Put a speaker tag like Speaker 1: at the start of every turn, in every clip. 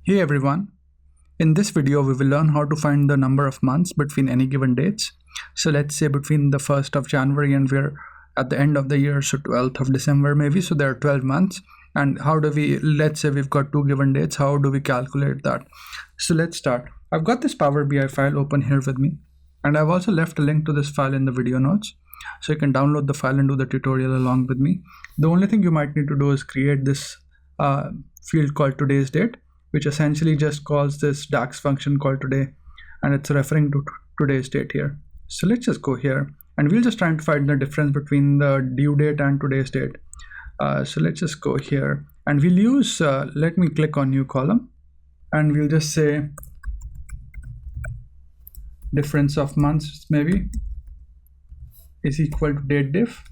Speaker 1: Hey everyone, in this video we will learn how to find the number of months between any given dates. So let's say between the 1st of January and we're at the end of the year, so 12th of December maybe, so there are 12 months. And how do we, let's say we've got two given dates, how do we calculate that? So let's start. I've got this Power BI file open here with me, and I've also left a link to this file in the video notes, so you can download the file and do the tutorial along with me. The only thing you might need to do is create this field called today's date, which essentially just calls this DAX function called today, and it's referring to today's date here. So let's just go here and we'll just try to find the difference between the due date and today's date. So let's just go here and we'll use, let me click on new column, and we'll just say difference of months maybe is equal to date diff,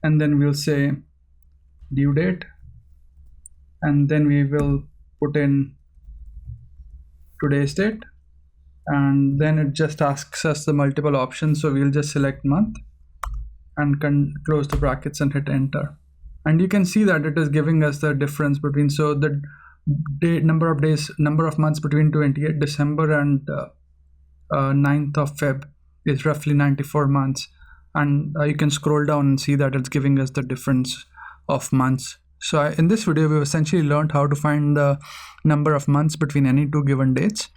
Speaker 1: and then we'll say due date, and then we will put in today's date, and then it just asks us the multiple options, so we'll just select month and can close the brackets and hit enter, and you can see that it is giving us the difference between, so the date, number of months between 28 December and 9th of Feb is roughly 94 months, and you can scroll down and see that it's giving us the difference of months. So in this video, we've essentially learned how to find the number of months between any two given dates,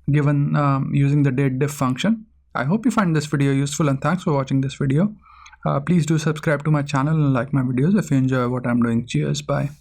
Speaker 1: using the date diff function. I hope you find this video useful, and thanks for watching this video. Please do subscribe to my channel and like my videos if you enjoy what I'm doing. Cheers, bye.